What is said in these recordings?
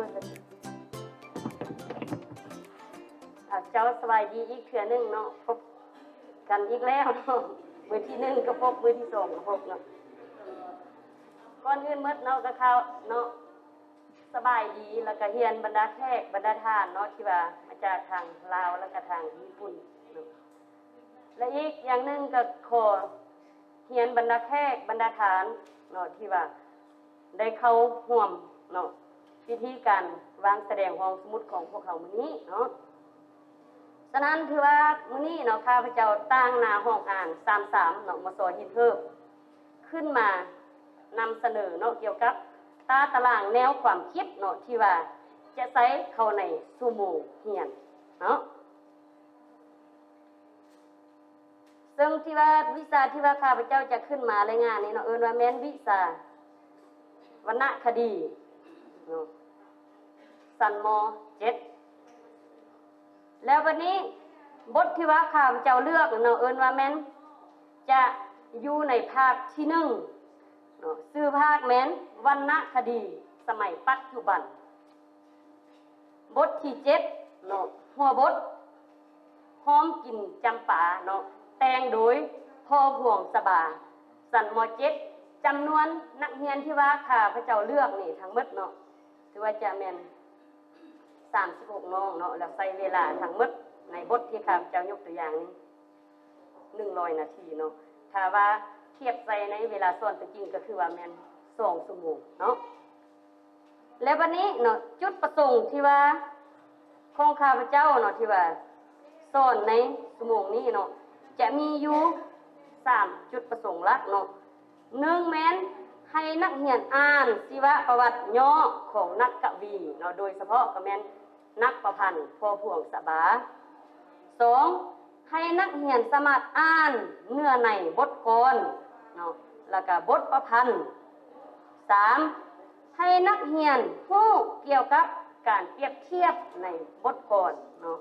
ปิดเจ้าสบายดีอีกเทื่อนึงเนาะพบกันอีกแล้วเนาะมื้อที่1ก็พบมื้อที่2ก็พบเนาะก่อนอื่นหมดเนาะก็ข่าวเนาะสบายดีแล้วก็เฮียนบรรดาแขกบรรดาทานเนาะที่ว่ามาจากทางลาวแล้วก็ทางญี่ปุ่นเนาะและอีกอย่างนึงก็ขอเฮียนบรรดาแขกบรรดาทานเนาะที่ว่าได้เข้าร่วมเนาะพิธีการวางแสดงห้องสมุดของพวกเขามื้อนี้เนาะฉะนั้นถือว่ามื้อนี้เนาะข้าพเจ้าตั้งหน้าห้องอ่าน33เนาะมสหินเพิ่มขึ้นมานำเสนอเนาะเกี่ยวกับตารางแนวความคิดเนาะที่ว่าจะใช้เข้าในชั่วโมงเรียนเนาะซึ่งที่ว่าวิชาที่ว่าข้าพเจ้าจะขึ้นมารายงานนี้เนาะว่าแม่นวิชาวรรณคดีเนาะสันม7แล้ววันนี้บทที่ว่าข้าพเจ้าเลือกเนาะว่าแม่นจะอยู่ในภาคที่1เนาะชื่อภาคแม่นวรรณคดีสมัยปัจจุบันบทที่7เนาะหัวบทหอมกลิ่นจำปาเนาะแต่งโดยพ่อห่วงสบาสันม7จำนวนนักเรียนที่ว่าข้าพเจ้าเลือกนี่ทั้งหมดเนาะถือว่าจะแม่น36น้องเนาะแล้วใช้เวลาทั้งหมดในบทที่ข้าพเจ้ายกตัวอย่างนี้100นาทีเนาะถ้าว่าเทียบใส่ในเวลาส่วนจริงก็คือว่าแม่น2ชั่วโมงเนาะแล้ววันนี้เนาะจุดประสงค์ที่ว่าของข้าพเจ้าเนาะที่ว่าสอนในชั่วโมงนี้เนาะจะมีอยู่3จุดประสงค์หลักเนาะ1แม่นให้นักเรียนอ่านชีวประวัติย่อของนักกวีเนาะโดยเฉพาะก็แม่นนักประพันธ์พ่อพวงสบา2ให้นักเรียนสามารถอ่านเนื้อในบทกลอนเนาะแล้วก็บทประพันธ์3ให้นักเรียนรู้เกี่ยวกับการเปรียบเทียบในบทกลอนเนาะ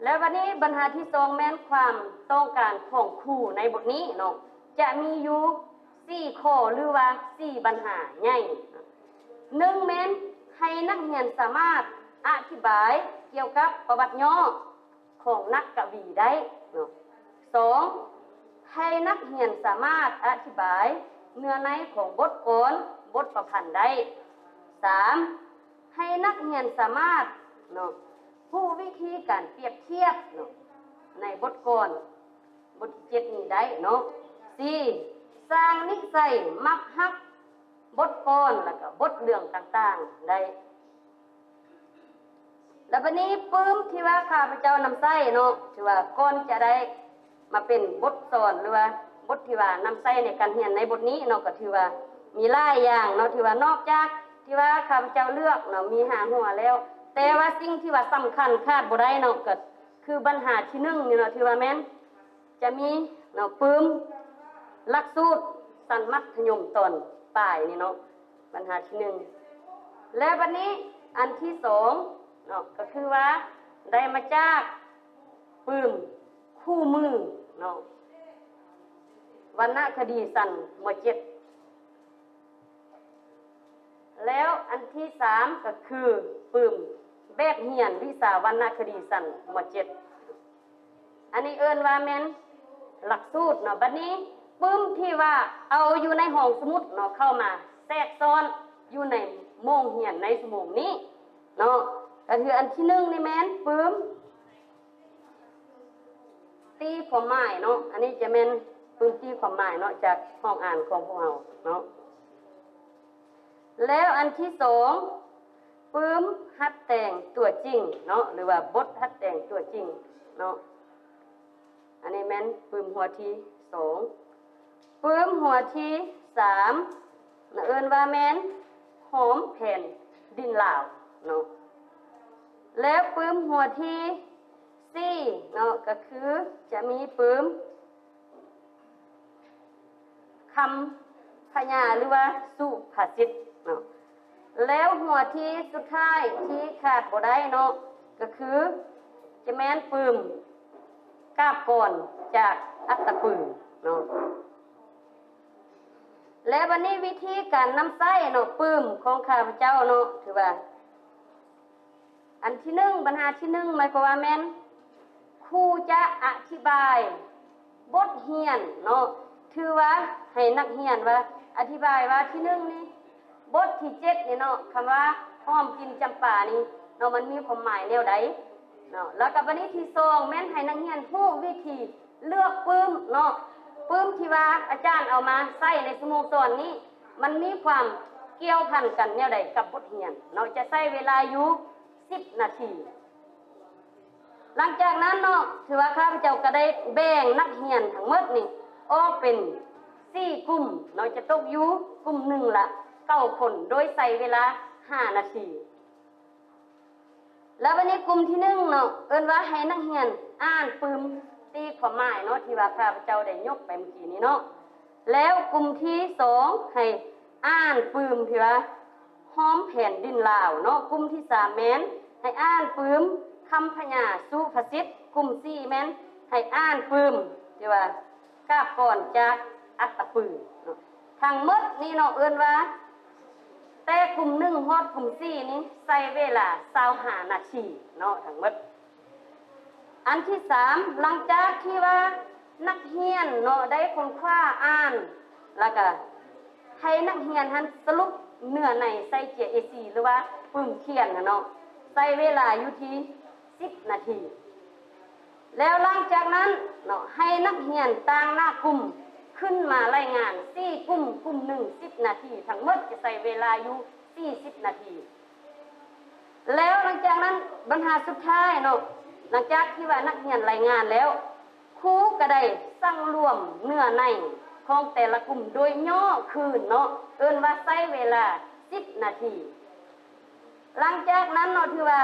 แล้ววันนี้ปัญหาที่2แม่นความต้องการของครูในบทนี้เนาะจะมีอยู่4ข้อหรือว่า4ปัญหาใหญ่1แม่นให้นักเรียนสามารถอธิบายเกี่ยวกับประวัติย่อของนักกวีได้เนาะ2ให้นักเรียนสามารถอธิบายเนื้อในของบทกลอนบทประพันธ์ได้3ให้นักเรียนสามารถเนาะรู้วิธีการเปรียบเทียบเนาะในบทกลอนบทที่7นี้ได้เนาะ4สร้างนิสัยมักฮักบทกลอนแล้วก็บทเรื่องต่างๆได้แล้ววันนี้ปื้มที่ว่าข้าพเจ้านำใส่เนาะที่ว่าก่อนจะได้มาเป็นบทสอนหรือว่าบทที่ว่านำใส่ในการเรียนในบทนี้เนาะก็ถือว่ามีหลายอย่างเนาะที่ว่านอกจากที่ว่าข้าพเจ้าเลือกเนาะมี5หัวแล้วแต่ว่าสิ่งที่ว่าสำคัญขาดบ่ได้เนาะก็คือปัญหาที่1นี่เนาะที่ว่าแม่นจะมีเนาะปื้มหลักสูตรสั้นมัธยมตอนปลายนี่เนาะปัญหาที่1และวันนี้อันที่2เนาะก็คือว่าได้มาจากปื้มคู่มือเนาะวรรณคดีสั้นม.7แล้วอันที่3ก็คือปื้มแบบเรียนวิชาวรรณคดีสั้นม.7อันนี้เอิ้นว่าแม่นหลักสูตรเนาะบัดนี้ปื้มที่ว่าเอาอยู่ในห้องสมุดเนาะเข้ามาแทรกซ้อนอยู่ในโมงเรียนในชั่วโมงนี้เนาะก็คืออันที่1นี่แม่นปื้มตีความหมายเนาะอันนี้จะแม่นปื้มตีความหมายเนาะจากห้องอ่านของพวกเราเนาะแล้วอันที่2ปื้มหัดแต่งตัวจริงเนาะหรือว่าบทหัดแต่งตัวจริงเนาะอันนี้แม่นปื้มหัวที่2ปื้มหัวที่3เอิ้นว่าแม่นหอมแผ่นดินลาวเนาะแล้วปื้มหัวที่4เนาะก็คือจะมีปื้มคำพยาหรือว่าสุภาษิตเนาะแล้วหัวที่สุดท้ายที่ขาดบ่ได้เนาะก็คือจะแม่นปื้มกาบก่อนจากอัตตปือเนาะ และวันนี้วิธีการนำไส้เนาะปื้มของข้าพเจ้าเนาะถือว่าอันที่หนึ่งปัญหาที่หนึ่งหมายความว่าแม่นครูจะอธิบายบทเรียนเนาะถือว่าให้นักเรียนว่าอธิบายว่าที่หนึ่งนี่บทที่เจ็ดนี่เนาะคำว่าหอมกินจำปานี่เนาะมันมีความหมายแนวใดเนาะแล้วก็วันนี้ที่สองแม่นให้นักเรียนรู้วิธีเลือกปื้มเนาะปื้มที่ว่าอาจารย์เอามาใส่ในสโมสรนี้มันมีความเกี่ยวพันกันแนวใดกับบทเรียนเนาะจะใช้เวลาอยู่10 นาที หลังจากนั้นเนาะถือว่าข้าพเจ้าก็ได้แบ่งนักเรียนทั้งหมดนี่ออกเป็น4 กลุ่มเนาะจะตกอยู่กลุ่มหนึ่งละ9 คนโดยใช้เวลา5 นาที แล้ววันนี้กลุ่มที่1เนาะเอิ้นว่าให้นักเรียนอ่านปืมตีความหมายเนาะที่ว่าข้าพเจ้าได้ยกไปเมื่อกี้นี้เนาะแล้วกลุ่มที่2ให้อ่านปืมที่ว่าหอมแผ่นดินลาวเนาะกลุ่มที่3แม่นให้อ่านปืมคำพญาสุภาษิตกลุ่ม4แม่นให้อ่านปืมที่ว่ากาบก่อนจากอัตตปือเนาะทั้งหมดนี่เนาะเอิ้นว่าแต่กลุ่ม1ฮอดกลุ่ม4นี้ใช้เวลา25 นาทีเนาะทั้งหมดอันที่3หลังจากที่ว่านักเรียนเนาะได้ค้นคว้าอ่านแล้วก็ให้นักเรียนหันสรุปเนื้อในใส่เจ AC หรือว่าปึ้มเขียนเนาะใช้เวลาอยู่ที่10 นาทีแล้วหลังจากนั้นเนาะให้นักเรียนต่างหน้ากลุ่มขึ้นมารายงาน4 กลุ่มกลุ่ม1 10 นาทีทั้งหมดจะใช้เวลาอยู่40 นาทีแล้วหลังจากนั้นบรรทัดสุดท้ายเนาะหลังจากที่ว่านักเรียนรายงานแล้วครูก็ได้สั่งรวมเนื้อในของแต่ละกลุ่มโดยย่อคืนเนาะเอิ้นว่าใช้เวลา10 นาทีหลังจากนั้นเนาะที่ว่า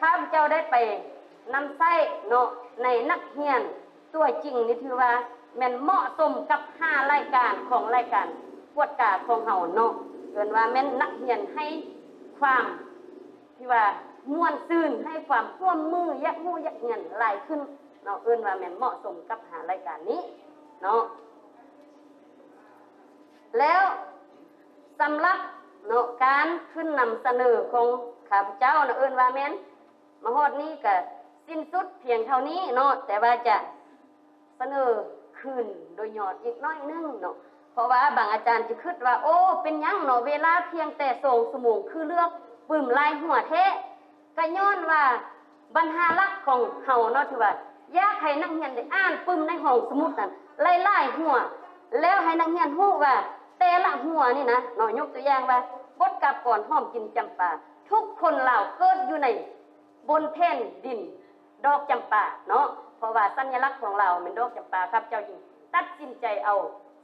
ข้าพเจ้าได้ไปนำใช้เนาะในนักเรียนตัวจริงนี่ถือว่าแม่นเหมาะสมกับ5 รายการของรายการกวดกาของเฮาเนาะเอิ้นว่าแม่นนักเรียนให้ความที่ว่าม่วนซื่นให้ความร่วมมือยักมู่ยักเงียนหลายขึ้นเนาะเอิ้นว่าแม่นเหมาะสมกับ5 รายการนี้เนาะแล้วสำหรับเนาะการขึ้นนำเสนอของข้าพเจ้าเนาะเอิ้นว่าแม่นมาฮอดนี้ก็สิ้นสุดเพียงเท่านี้เนาะแต่ว่าจะเสนอคืนโดยยอดอีกน้อยนึงเนาะเพราะว่าบางอาจารย์จะคิดว่าโอ้เป็นหยังเนาะเวลาเพียงแต่2 ชั่วโมงคือเลือกปึ้มลายหัวแท้ก็ย้อนว่าบรรหารักของเฮาเนาะที่ว่าอยากให้นักเรียนได้อ่านปึ้มในห้องสมุดนั่นหลายๆหัวแล้วให้นักเรียนรู้ว่าแต่ละหัวนี่นะเนาะยกตัวอย่างว่าบทกาบก่อนหอมกินจำปาทุกคนลาวเกิดอยู่ในบนแผ่นดินดอกจำปาเนาะเพราะว่าสัญลักษณ์ของเราเป็นดอกจำปาครับเจ้าหญิงตัดสินใจเอา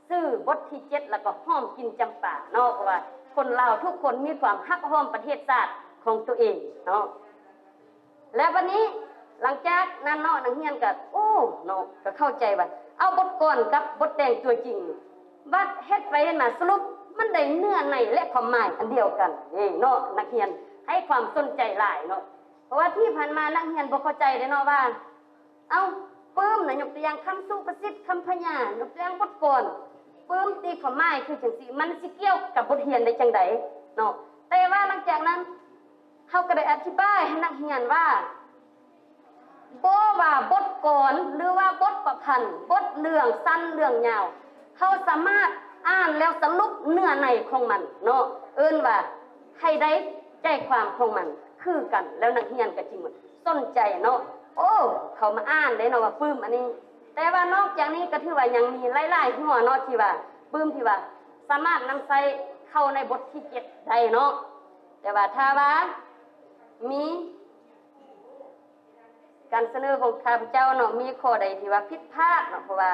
ซื้อบทที่7แล้วก็หอมกินจำปาเนาะเพราะว่าคนลาวทุกคนมีความฮักหอมประเทศชาติของตัวเองเนาะแล้ววันนี้หลังจากนั้นเนาะนักเรียนก็โอ้เนาะก็เข้าใจว่าเอาบทก่อนกับบทแต่งตัวจริงบัดเฮ็ดไปเฮ็ดมาสรุปมันได้เนื้อในและความหมายอันเดียวกันนี่เนาะนักเรียนให้ความสนใจหลายเนาะเพราะว่าที่ผ่านมานักเรียนบ่เข้าใจเด้เนาะว่าเอาปื้มน่ะยกตัวอย่างคำสุภาษิตคำพญายกตัวอย่างบทก่อนปื้มตีความหมายคือจังซี่มันสิเกี่ยวกับบทเรียนได้จังได๋เนาะแต่ว่าหลังจากนั้นเฮาก็ได้อธิบายให้นักเรียนว่าบ่ว่าบทก่อนหรือว่าบทประพันธ์บทเรื่องสั้นเรื่องยาวเฮาสามารถอ่านแล้วสรุปเนื้อในของมันเนาะเอิ้นว่าให้ได้ใจความของมันคือกันแล้วนักเรียนก็จริงมันสนใจเนาะโอ้เขามาอ่านได้เนาะว่าปื้มอันนี้แต่ว่านอกจากนี้ก็ถือว่ายังมีหลายๆหัวเนาะที่ว่าปื้มที่ว่าสามารถนำใส่เข้าในบทที่7ได้เนาะแต่ว่าถ้าว่ามีการเสนอของข้าพเจ้าเนาะมีข้อใดที่ว่าผิดพลาดเนาะเพราะว่า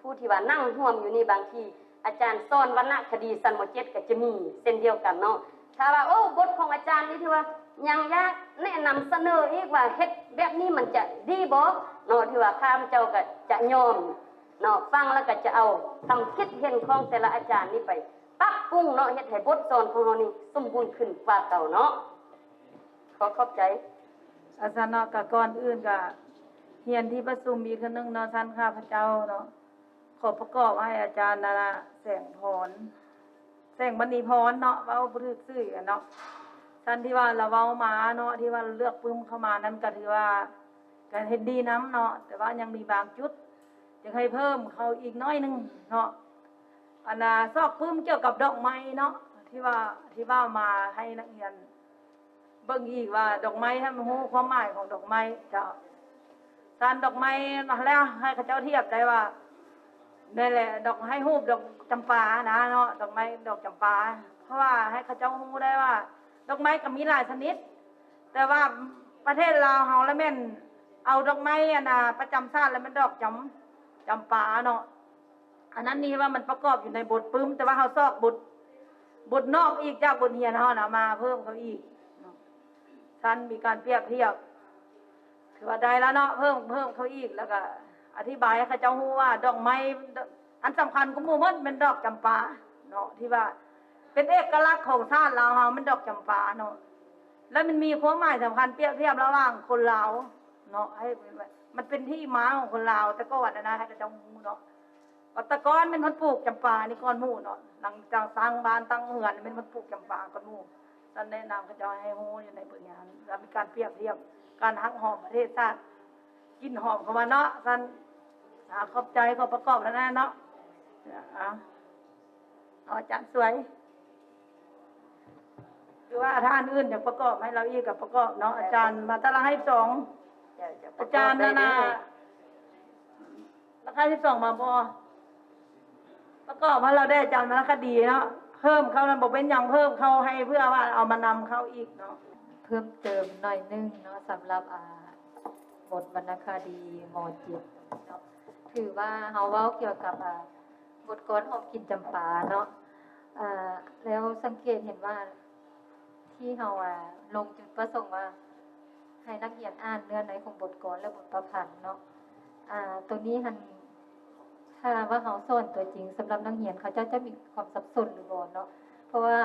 ผู้ที่ว่านั่งร่วมอยู่นี่บางทีอาจารย์สอนวรรณคดีสันหมด7ก็จะมีเส้นเดียวกันเนาะถ้าว่าโอ้บทของอาจารย์นี่ที่ว่ายังยากแนะนำเสนออีกว่าเฮ็ดแบบนี้มันจะดีบ่เนาะที่ว่าข้าพเจ้าก็จะยอมเนาะฟังแล้วก็จะเอาความคิดเห็นของแต่ละอาจารย์นี่ไปปรับปรุงเนาะเฮ็ดให้บทสอนของเรานี่สมบูรณ์ขึ้นกว่าเก่าเนาะขอขอบใจอาจารย์เนาะก็ก่อนอื่นก็เรียนที่ประชุมอีกครั้งนึงเนาะท่านข้าพเจ้าเนาะ ขอประกอบให้อาจารย์นาราแสงพรแสงมณีพรเนาะเว้าบ่ถูกชื่อกันเนาะท่านที่ว่าเราเว้ามาเนาะที่ว่าเลือกปึ้มเข้ามานั้นก็ถือว่าก็เฮ็ดดีนํเนาะแต่ว่ายังมีบางจุดอยากให้เพิ่มเขาอีกน้อยนึงเนาะอันน่ะซอกปึ้มเกี่ยวกับดอกไม้เนาะที่ว่ามาให้นักเรียนเบิ่งอีกว่าดอกไม้ท่านรู้ความหมายของดอกไม้เจ้าการดอกไม้แล้วให้เขาเจ้าเทียบได้ว่านี่แหละดอกให้รูปดอกจำปานะเนาะดอกไม้ดอกจำปาเพราะว่าให้เขาเจ้ารู้ได้ว่าดอกไม้ก็มีหลายชนิดแต่ว่าประเทศลาวเฮาแล้วแม่นเอาดอกไม้อันน่ะประจำชาติแล้วมันดอกจำปาเนาะอันนั้นนี่ว่ามันประกอบอยู่ในบทปึ้มแต่ว่าเฮาซอกบทนอกอีกจากบทเรียนเฮาน่ะมาเพิ่มเขาอีกท่านมีการเปรียบเทียบถือว่าได้แล้วเนาะเพิ่มเขาอีกแล้วก็อธิบายให้เขาเจ้ารู้ว่าดอกไม้อันสำคัญของหมู่มันเป็นดอกจำปาเนาะที่ว่าเป็นเอกลักษณ์ของชาติลาวเฮามันดอกจำปาเนาะแล้วมันมีความหมายสำคัญเปรียบเทียบระหว่างคนลาวเนาะให้มันเป็นที่มาของคนลาวแต่ก่อนนะให้เขาเจ้ารู้เนาะว่าแตะกอนเป็นคนปลูกจำปานี่ก่อนหมู่เนาะหลังจากสร้างบ้านตั้งเรือนเป็นคนปลูกจำปาก่อนหมู่ท่านแนะนำเขาเจ้าให้รู้อยู่ในบทเรียนแล้วมีการเปรียบเทียบการหักหอมประเทศชาติกินหอมเข้ามาเนาะท่านขอบใจขอประกอบแล้วนะเนาะเอาอาจารย์สวยคือว่าท่านอื่นอยากประกอบให้เราอีกกับประกอบเนาะอาจารย์มาตารางให้สองอาจารย์นาราคา12มาบ่ประกอบให้เราได้อาจารย์มาคดีเนาะเพิ่มเขามันบอกเป็นอย่างเพิ่มเขาให้เพื่อว่าเอามานำเข้าอีกเนาะเพิ่มเติมหน่อยนึงเนาะสำหรับบทวรรณคดีม .7 เนาะถือว่าเฮาเว้าเกี่ยวกับบทกลอนหอมกลิ่นจำปาเนาะแล้วสังเกตเห็นว่าที่เฮาลงจุดประสงค์ว่าให้นักเรียนอ่านเนื้อในของบทกลอนและบทประพันธ์เนาะตรงนี้ถ้าว่าเฮาสอนตัวจริงสำหรับนักเรียนเขาจะมีความสับสนหรือบ่เนาะเพราะว่า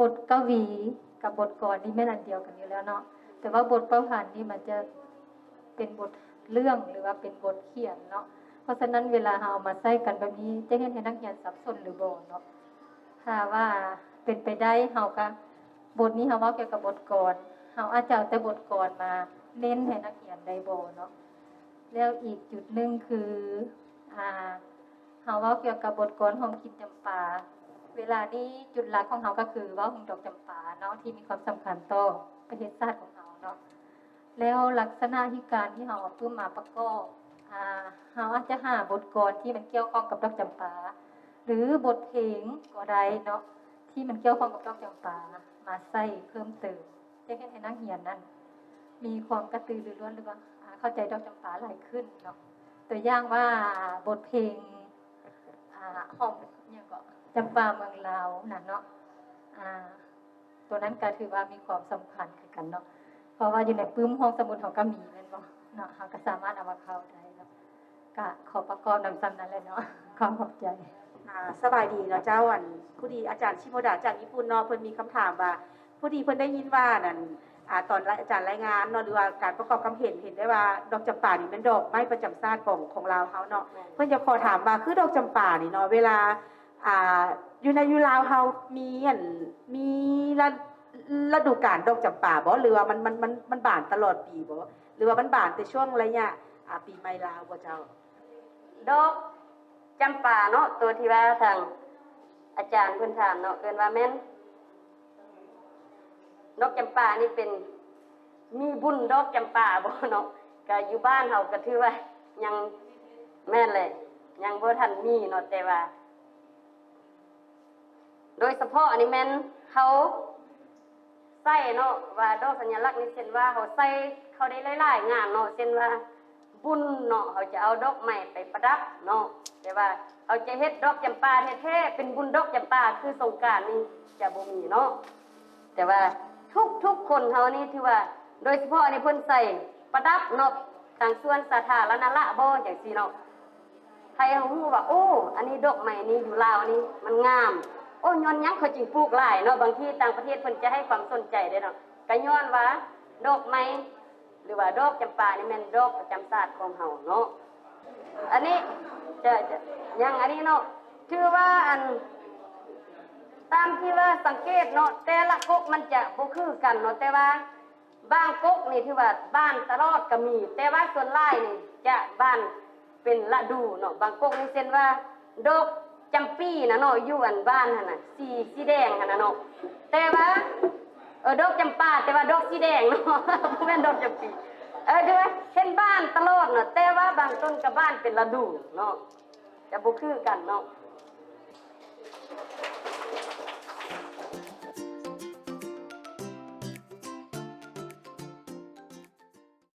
บทกวีกับบทกลอนนี่ไม่อันเดียวกันอยู่แล้วเนาะแต่ว่าบทประพันธ์นี่มันจะเป็นบทเรื่องหรือว่าเป็นบทเขียนเนาะเพราะฉะนั้นเวลาเราเอามาใส่กันแบบนี้จะเห็นให้นักเรียนสับสนหรือบ่เนาะถ้าว่าเป็นไปได้เฮาก็บทนี้เฮาเว้าเกี่ยวกับบทกลอนเฮาอาจจะเอาแต่บทกลอนมาเน้นให้นักเรียนได้บ่เนาะแล้วอีกจุดนึงคือเฮาเว้าเกี่ยวกับบทกลอนหอมกลิ่นจำปาเวลานี้จุดหลักของเฮาก็คือเว้าถึงดอกจำปาเนาะที่มีความสำคัญต่อประเทศชาติของเฮาเนาะแล้วลักษณะที่การที่เฮาเอาปื้มมาประกอบเฮาอาจจะหาบทกลอนที่มันเกี่ยวข้องกับดอกจำปาหรือบทเพลงก็ได้เนาะที่มันเกี่ยวข้องกับดอกจำปามาใส่เพิ่มเติมจะเฮ็ดให้นักเรียนนั้นมีความกระตือรือร้นหรือว่าเข้าใจดอกจำปาหลายขึ้นเนาะตัวอย่างว่าบทเพลงหอมเนี่ยก็จำปาเมืองลาวน่ะเนาะตัวนั้นก็ถือว่ามีความสำคัญคือกันเนาะเพราะว่าอยู่ในปื้มห้องสมุดของก็มีแม่นบ่เนาะเฮาก็สามารถเอามาเข้าได้เนาะก็ขอประกอบนำซ้ำนั้นเลยเนาะขอบใจสบายดีเนาะเจ้าผู้ดีอาจารย์ชิโมดะจากญี่ปุ่นเนาะเพิ่นมีคำถามว่าผู้ดีเพิ่นได้ยินว่านั่นตอนอาจารย์รายงานเนาะหรือว่าการประกอบคำเห็นได้ว่าดอกจำปานี่เป็นดอกไม้ประจำชาติของลาวเฮาเนาะเพิ่นจะขอถามว่าคือดอกจำปานี่เนาะเวลาอยู่ในลาวเฮามีฤดูกาลดอกจำปาบ่หรือว่ามันบานตลอดปีบ่หรือว่ามันบานแต่ช่วงระยะปีใหม่ลาวบ่เจ้าดอกจำปาเนาะตัวที่ว่าทางอาจารย์เพิ่นถามเนาะเอิ้นว่าแม่นดอกจำปานี่เป็นมีบุญดอกจำปาบ่เนาะก็อยู่บ้านเฮาก็ถือว่ายังแม่นเลยยังบ่ทันมีเนาะแต่ว่าโดยเฉพาะอันนี้แม่นเขาใส่เนาะว่าดอกสัญลักษณ์นี่เช่นว่าเขาใส่เขาได้หลายๆงานเนาะเช่นว่าบุญเนาะเขาจะเอาดอกไม้ไปประดับเนาะแต่ว่าเขาจะเฮ็ดดอกจำปาแท้ๆเป็นบุญดอกจำปาคือสงกรานต์นี่จะบ่มีเนาะแต่ว่าทุกคนเฮานี่ถือว่าโดยเฉพาะอันนี้เพิ่นใส่ประดับเนาะทางส่วนสาธารณะบ่จังซี่เนาะใครเฮาฮู้ว่าโอ้อันนี้ดอกไม้นี่อยู่ลาวนี่มันงามโอ้ย้อนหยังเขาจึงปลูกหลายเนาะบางทีต่างประเทศเพิ่นจะให้ความสนใจเด้เนาะก็ย้อนว่าดอกไม้หรือว่าดอกจำปานี่แม่นดอกประจำชาติของเฮาเนาะอันนี้ จะอย่างอันนี้เนาะถือว่าอันตามที่ว่าสังเกตเนาะแต่ละก๊กมันจะบ่คือกันเนาะแต่ว่าบางก๊กนี่ถือว่าบ้านตลอดก็มี แต่ว่าส่วนหลายนี่จะบ้านเป็นฤดูเนาะบางก๊กนี่เช่นว่าดอกจำปีนะเนาะอยู่อันบ้านหั่นน่ะสีแดงหั่นน่ะเนาะแต่ว่าดอกจำปาแต่ว่าดอกสีแดงเนาะ บ่แม่นดอกจำปีดูว่าเห็นบ้านตลอดเนาะแต่ว่าบางต้นกับบ้านเป็นฤดูเนาะจะบ่คือกันเนาะ